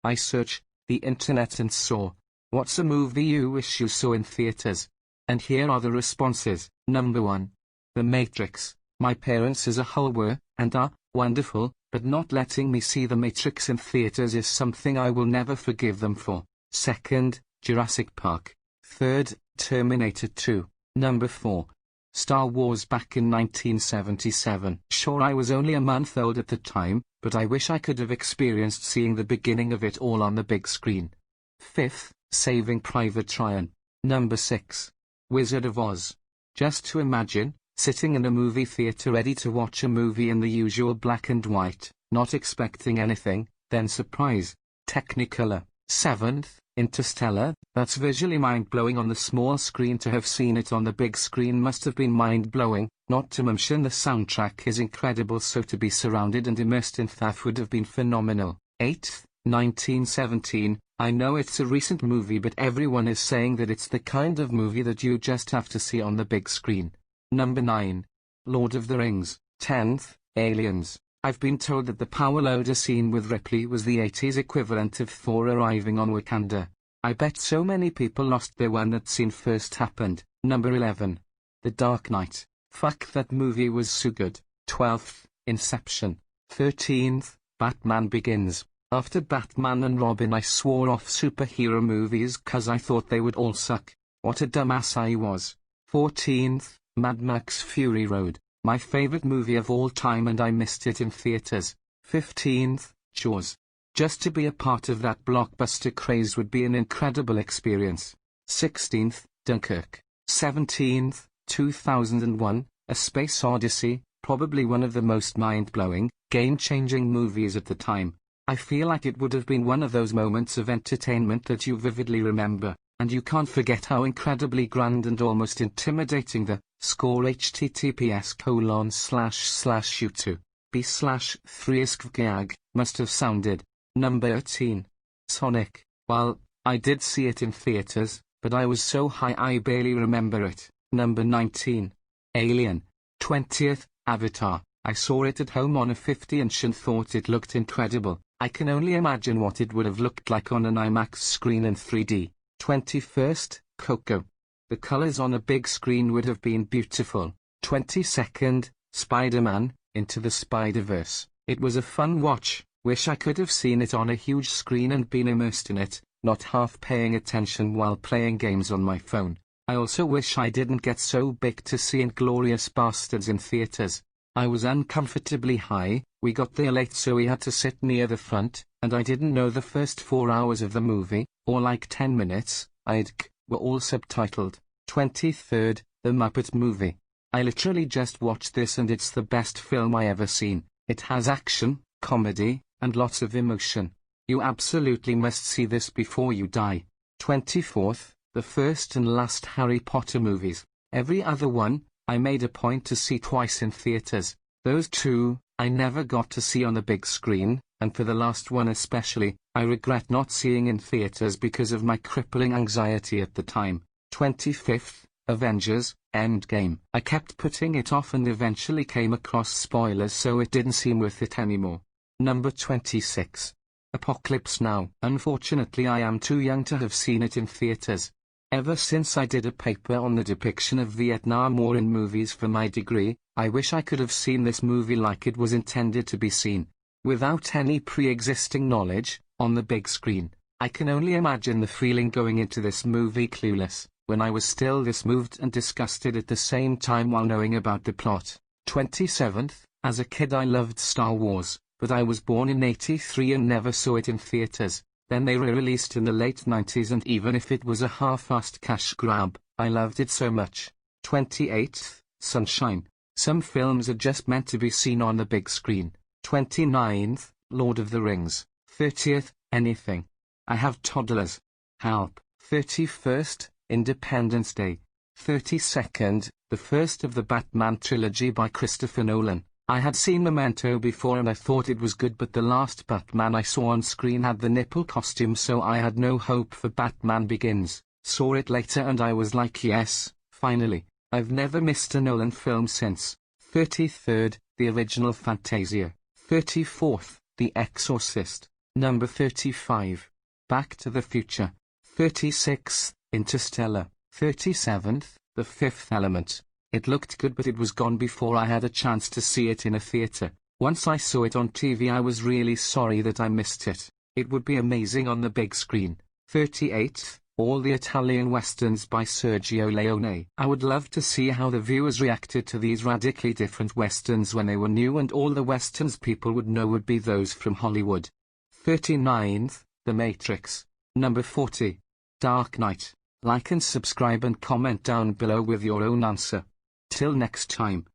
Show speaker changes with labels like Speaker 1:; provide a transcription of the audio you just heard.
Speaker 1: I searched the internet and saw, what's a movie you wish you saw in theaters? And here are the responses. Number 1. The Matrix. My parents as a whole were, and are, wonderful, but not letting me see The Matrix in theaters is something I will never forgive them for. Second, Jurassic Park. Third, Terminator 2. Number 4. Star Wars back in 1977. Sure, I was only a month old at the time, but I wish I could have experienced seeing the beginning of it all on the big screen. Fifth, Saving Private Ryan. Number 6. Wizard of Oz. Just to imagine, sitting in a movie theater ready to watch a movie in the usual black and white, not expecting anything, then surprise. Technicolor. 7th, Interstellar. That's visually mind-blowing on the small screen. To have seen it on the big screen must have been mind-blowing, not to mention the soundtrack is incredible, so to be surrounded and immersed in that would have been phenomenal. 8th, 1917. I know it's a recent movie, but everyone is saying that it's the kind of movie that you just have to see on the big screen. Number 9. Lord of the Rings. 10th, Aliens. I've been told that the power loader scene with Ripley was the 80s equivalent of Thor arriving on Wakanda. I bet so many people lost their when that scene first happened. Number 11. The Dark Knight. Fuck, that movie was so good. 12th, Inception. 13th, Batman Begins. After Batman and Robin I swore off superhero movies 'cause I thought they would all suck. What a dumbass I was. 14th, Mad Max Fury Road. My favorite movie of all time and I missed it in theaters. 15th, Jaws. Just to be a part of that blockbuster craze would be an incredible experience. 16th, Dunkirk. 17th, 2001, A Space Odyssey, probably one of the most mind-blowing, game-changing movies at the time. I feel like it would have been one of those moments of entertainment that you vividly remember, and you can't forget how incredibly grand and almost intimidating the score https://u2b/3iskvgag must have sounded. Number 13. Sonic. Well, I did see it in theaters, but I was so high I barely remember it. Number 19. Alien. 20th, Avatar. I saw it at home on a 50-inch and thought it looked incredible. I can only imagine what it would have looked like on an IMAX screen in 3D. 21st, Coco. The colors on a big screen would have been beautiful. 22nd, Spider-Man, Into the Spider-Verse. It was a fun watch. Wish I could have seen it on a huge screen and been immersed in it, not half paying attention while playing games on my phone. I also wish I didn't get so big to see Inglourious Basterds in theaters. I was uncomfortably high, we got there late so we had to sit near the front, and I didn't know the first 4 hours of the movie, or like 10 minutes, were all subtitled. 23rd, The Muppet Movie. I literally just watched this and it's the best film I ever seen. It has action, comedy, and lots of emotion. You absolutely must see this before you die. 24th, the first and last Harry Potter movies. Every other one, I made a point to see twice in theaters. Those two, I never got to see on the big screen, and for the last one especially, I regret not seeing in theaters because of my crippling anxiety at the time. 25th, Avengers, Endgame. I kept putting it off and eventually came across spoilers so it didn't seem worth it anymore. Number 26. Apocalypse Now. Unfortunately I am too young to have seen it in theaters. Ever since I did a paper on the depiction of Vietnam War in movies for my degree, I wish I could have seen this movie like it was intended to be seen. Without any pre-existing knowledge, on the big screen. I can only imagine the feeling going into this movie clueless, when I was still this moved and disgusted at the same time while knowing about the plot. 27th, as a kid I loved Star Wars, but I was born in '83 and never saw it in theaters. Then they re-released in the late 90s and even if it was a half-assed cash grab, I loved it so much. 28th, Sunshine. Some films are just meant to be seen on the big screen. 29th, Lord of the Rings. 30th, Anything. I have toddlers. Help. 31st, Independence Day. 32nd, the first of the Batman trilogy by Christopher Nolan. I had seen Memento before and I thought it was good, but the last Batman I saw on screen had the nipple costume, so I had no hope for Batman Begins. Saw it later and I was like, yes, finally. I've never missed a Nolan film since. 33rd, the original Fantasia. 34th, The Exorcist. Number 35. Back to the Future. 36th, Interstellar. 37th, The Fifth Element. It looked good, but it was gone before I had a chance to see it in a theater. Once I saw it on TV, I was really sorry that I missed it. It would be amazing on the big screen. 38th, All the Italian Westerns by Sergio Leone. I would love to see how the viewers reacted to these radically different westerns when they were new, and all the westerns people would know would be those from Hollywood. 39th, The Matrix. Number 40. Dark Knight. Like and subscribe and comment down below with your own answer. Till next time.